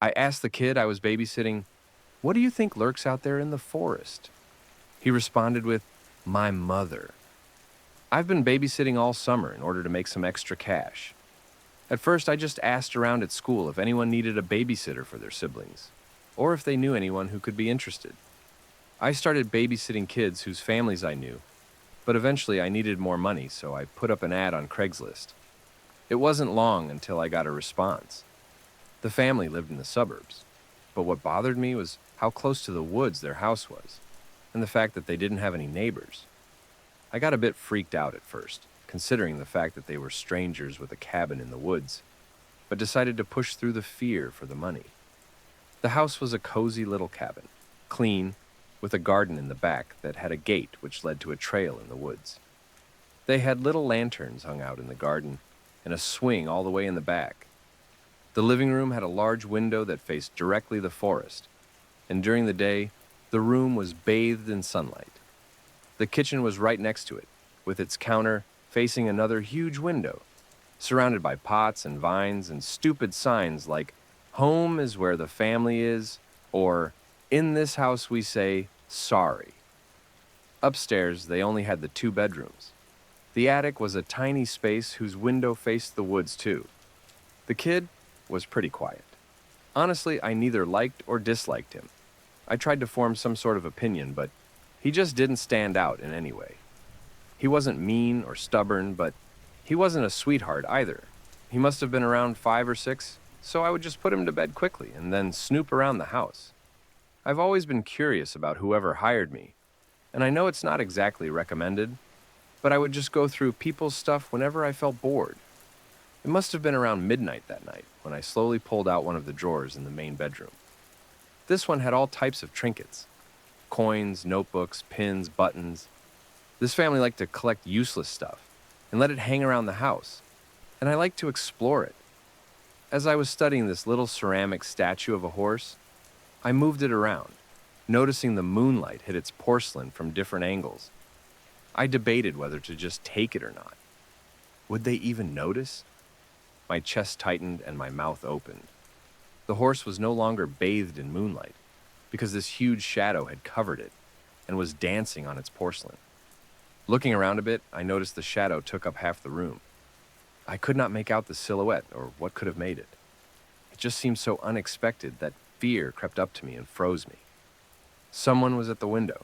I asked the kid I was babysitting, "What do you think lurks out there in the forest?" He responded with, "My mother." I've been babysitting all summer in order to make some extra cash. At first, I just asked around at school if anyone needed a babysitter for their siblings, or if they knew anyone who could be interested. I started babysitting kids whose families I knew, but eventually I needed more money, so I put up an ad on Craigslist. It wasn't long until I got a response. The family lived in the suburbs, but what bothered me was how close to the woods their house was, and the fact that they didn't have any neighbors. I got a bit freaked out at first, considering the fact that they were strangers with a cabin in the woods, but decided to push through the fear for the money. The house was a cozy little cabin, clean, with a garden in the back that had a gate which led to a trail in the woods. They had little lanterns hung out in the garden and a swing all the way in the back. The living room had a large window that faced directly the forest, and during the day, the room was bathed in sunlight. The kitchen was right next to it, with its counter facing another huge window, surrounded by pots and vines and stupid signs like, "Home is where the family is," or, "In this house we say, sorry." Upstairs, they only had the two bedrooms. The attic was a tiny space whose window faced the woods too. The kid was pretty quiet. Honestly, I neither liked or disliked him. I tried to form some sort of opinion, but he just didn't stand out in any way. He wasn't mean or stubborn, but he wasn't a sweetheart either. He must have been around 5 or 6, so I would just put him to bed quickly and then snoop around the house. I've always been curious about whoever hired me, and I know it's not exactly recommended, but I would just go through people's stuff whenever I felt bored. It must have been around midnight that night when I slowly pulled out one of the drawers in the main bedroom. This one had all types of trinkets: coins, notebooks, pins, buttons. This family liked to collect useless stuff and let it hang around the house, and I liked to explore it. As I was studying this little ceramic statue of a horse, I moved it around, noticing the moonlight hit its porcelain from different angles. I debated whether to just take it or not. Would they even notice? My chest tightened and my mouth opened. The horse was no longer bathed in moonlight, because this huge shadow had covered it and was dancing on its porcelain. Looking around a bit, I noticed the shadow took up half the room. I could not make out the silhouette or what could have made it. It just seemed so unexpected that fear crept up to me and froze me. Someone was at the window.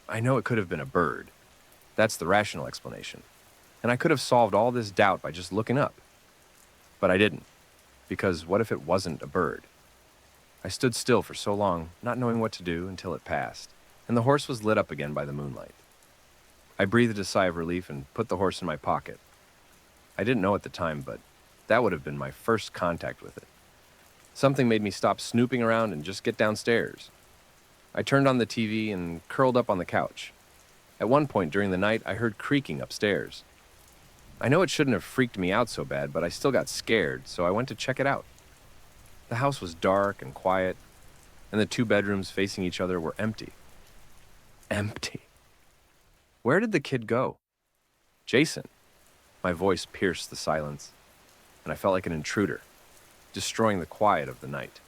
I know it could have been a bird. That's the rational explanation. And I could have solved all this doubt by just looking up. But I didn't, because what if it wasn't a bird? I stood still for so long, not knowing what to do until it passed, and the horse was lit up again by the moonlight. I breathed a sigh of relief and put the horse in my pocket. I didn't know at the time, but that would have been my first contact with it. Something made me stop snooping around and just get downstairs. I turned on the TV and curled up on the couch. At one point during the night, I heard creaking upstairs. I know it shouldn't have freaked me out so bad, but I still got scared, so I went to check it out. The house was dark and quiet, and the two bedrooms facing each other were empty. Empty. Where did the kid go? Jason. My voice pierced the silence, and I felt like an intruder, destroying the quiet of the night.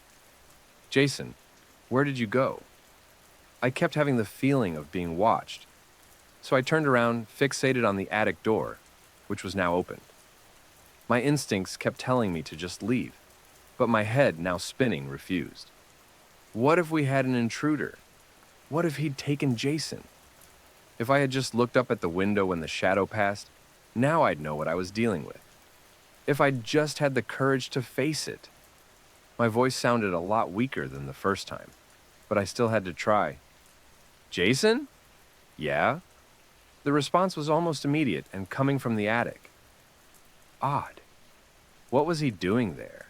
Jason, where did you go? I kept having the feeling of being watched, so I turned around, fixated on the attic door, which was now opened. My instincts kept telling me to just leave, but my head, now spinning, refused. What if we had an intruder? What if he'd taken Jason? If I had just looked up at the window when the shadow passed, now I'd know what I was dealing with. If I'd just had the courage to face it. My voice sounded a lot weaker than the first time, but I still had to try. Jason? Yeah? The response was almost immediate and coming from the attic. Odd. What was he doing there?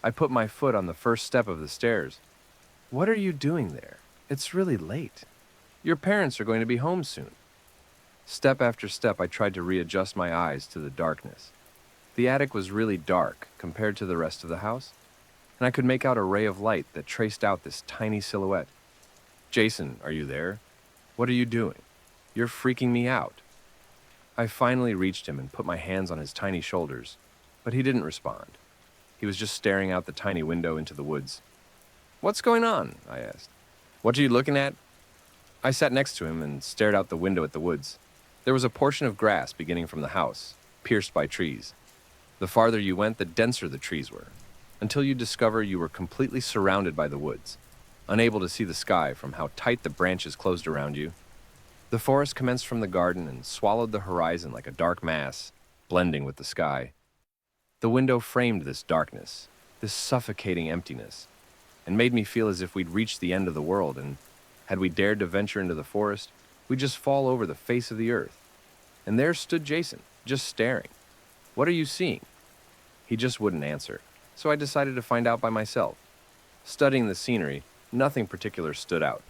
I put my foot on the first step of the stairs. What are you doing there? It's really late. Your parents are going to be home soon. Step after step, I tried to readjust my eyes to the darkness. The attic was really dark compared to the rest of the house, and I could make out a ray of light that traced out this tiny silhouette. Jason, are you there? What are you doing? You're freaking me out. I finally reached him and put my hands on his tiny shoulders, but he didn't respond. He was just staring out the tiny window into the woods. "What's going on?" I asked. "What are you looking at?" I sat next to him and stared out the window at the woods. There was a portion of grass beginning from the house, pierced by trees. The farther you went, the denser the trees were, until you discover you were completely surrounded by the woods, unable to see the sky from how tight the branches closed around you. The forest commenced from the garden and swallowed the horizon like a dark mass, blending with the sky. The window framed this darkness, this suffocating emptiness, and made me feel as if we'd reached the end of the world, and had we dared to venture into the forest, we'd just fall over the face of the earth. And there stood Jason, just staring. "What are you seeing?" He just wouldn't answer, so I decided to find out by myself. Studying the scenery, nothing particular stood out.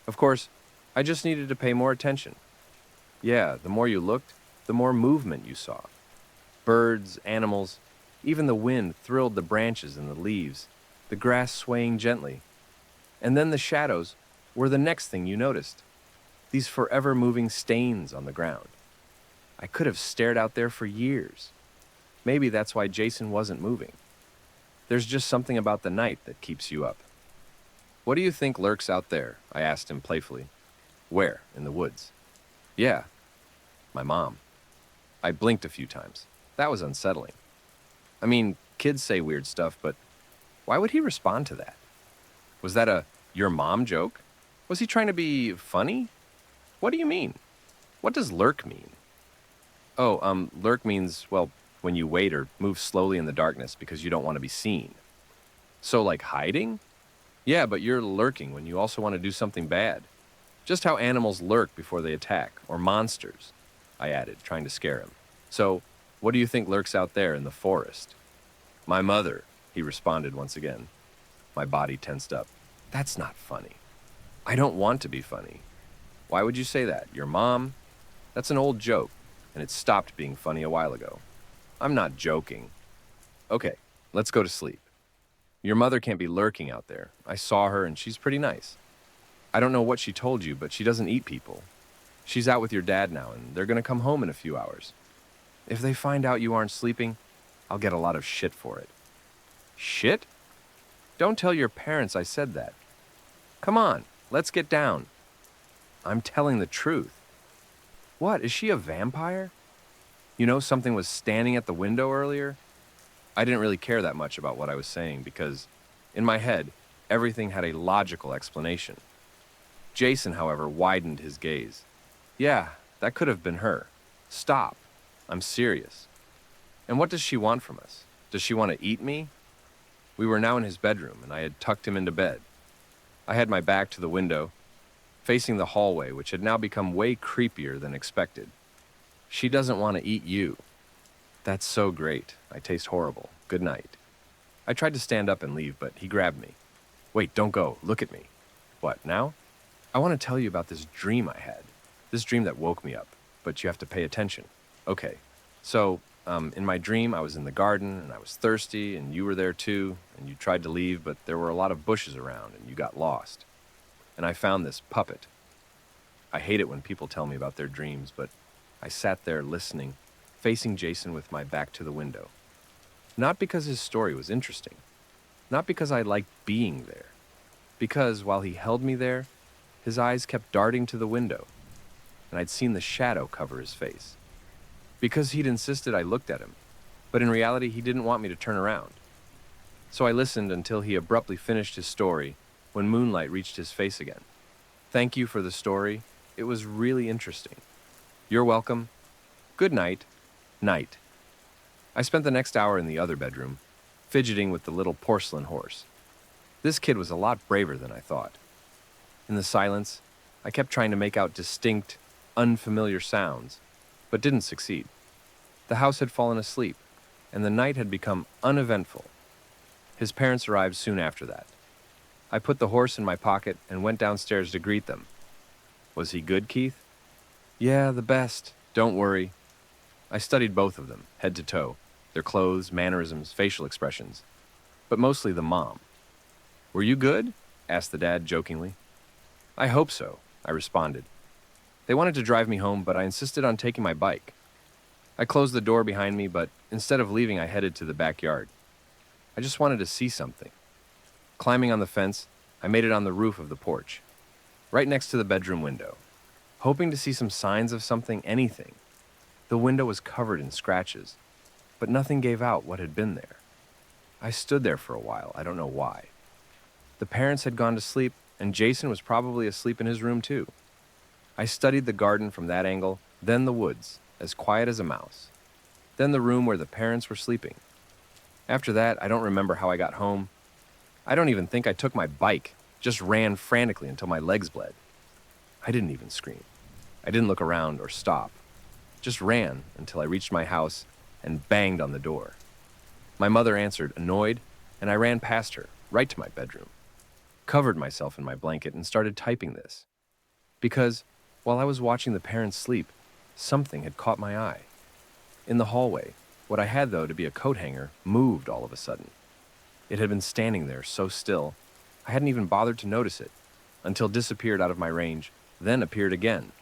Of course, I just needed to pay more attention. Yeah, the more you looked, the more movement you saw. Birds, animals, even the wind thrilled the branches and the leaves, the grass swaying gently. And then the shadows were the next thing you noticed. These forever moving stains on the ground. I could have stared out there for years. Maybe that's why Jason wasn't moving. There's just something about the night that keeps you up. "What do you think lurks out there?" I asked him playfully. "Where? In the woods?" "Yeah, my mom." I blinked a few times. That was unsettling. I mean, kids say weird stuff, but why would he respond to that? Was that a "your mom" joke? Was he trying to be funny? What do you mean? What does lurk mean? Oh, lurk means, well, when you wait or move slowly in the darkness because you don't want to be seen. So like hiding? Yeah, but you're lurking when you also want to do something bad. Just how animals lurk before they attack, or monsters, I added, trying to scare him. So, what do you think lurks out there in the forest? "My mother," he responded once again. My body tensed up. That's not funny. I don't want to be funny. Why would you say that? Your mom? That's an old joke, and it stopped being funny a while ago. I'm not joking. Okay, let's go to sleep. Your mother can't be lurking out there. I saw her and she's pretty nice. I don't know what she told you, but she doesn't eat people. She's out with your dad now, and they're gonna come home in a few hours. If they find out you aren't sleeping, I'll get a lot of shit for it." "Shit? Don't tell your parents I said that. Come on, let's get down." "I'm telling the truth." "What, is she a vampire?" "You know, something was standing at the window earlier." I didn't really care that much about what I was saying because, in my head, everything had a logical explanation. Jason, however, widened his gaze. "Yeah, that could have been her. Stop. I'm serious." "And what does she want from us? Does she want to eat me?" We were now in his bedroom, and I had tucked him into bed. I had my back to the window, facing the hallway, which had now become way creepier than expected. "She doesn't want to eat you." "That's so great. I taste horrible. Good night." I tried to stand up and leave, but he grabbed me. "Wait, don't go. Look at me." "What, now?" "I want to tell you about this dream I had. This dream that woke me up, but you have to pay attention." "Okay. So, in my dream, I was in the garden, and I was thirsty, and you were there too, and you tried to leave, but there were a lot of bushes around, and you got lost. And I found this puppet. I hate it when people tell me about their dreams, but I sat there listening, facing Jason with my back to the window. Not because his story was interesting, not because I liked being there, because while he held me there, his eyes kept darting to the window, and I'd seen the shadow cover his face. Because he'd insisted I looked at him, but in reality he didn't want me to turn around. So I listened until he abruptly finished his story when moonlight reached his face again. "Thank you for the story. It was really interesting." "You're welcome. Good night." Night. I spent the next hour in the other bedroom, fidgeting with the little porcelain horse. This kid was a lot braver than I thought. In the silence, I kept trying to make out distinct, unfamiliar sounds, but didn't succeed. The house had fallen asleep, and the night had become uneventful. His parents arrived soon after that. I put the horse in my pocket and went downstairs to greet them. "Was he good, Keith?" "Yeah, the best. Don't worry." I studied both of them, head to toe, their clothes, mannerisms, facial expressions, but mostly the mom. "Were you good?" asked the dad jokingly. "I hope so," I responded. They wanted to drive me home, but I insisted on taking my bike. I closed the door behind me, but instead of leaving, I headed to the backyard. I just wanted to see something. Climbing on the fence, I made it on the roof of the porch, right next to the bedroom window, hoping to see some signs of something, anything. The window was covered in scratches, but nothing gave out what had been there. I stood there for a while, I don't know why. The parents had gone to sleep, and Jason was probably asleep in his room too. I studied the garden from that angle, then the woods, as quiet as a mouse. Then the room where the parents were sleeping. After that, I don't remember how I got home. I don't even think I took my bike, just ran frantically until my legs bled. I didn't even scream. I didn't look around or stop. Just ran until I reached my house and banged on the door. My mother answered, annoyed, and I ran past her, right to my bedroom. Covered myself in my blanket and started typing this. Because, while I was watching the parents sleep, something had caught my eye. In the hallway, what I had, though, to be a coat hanger moved all of a sudden. It had been standing there so still, I hadn't even bothered to notice it, until disappeared out of my range, then appeared again.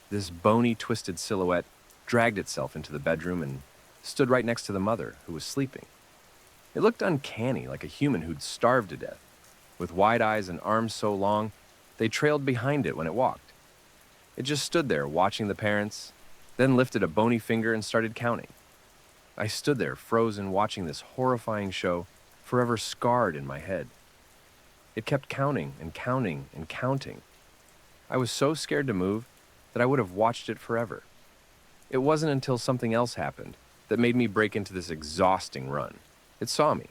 This bony, twisted silhouette dragged itself into the bedroom and stood right next to the mother, who was sleeping. It looked uncanny, like a human who'd starved to death. With wide eyes and arms so long, they trailed behind it when it walked. It just stood there watching the parents, then lifted a bony finger and started counting. I stood there frozen watching this horrifying show, forever scarred in my head. It kept counting and counting and counting. I was so scared to move that I would have watched it forever. It wasn't until something else happened that made me break into this exhausting run. It saw me.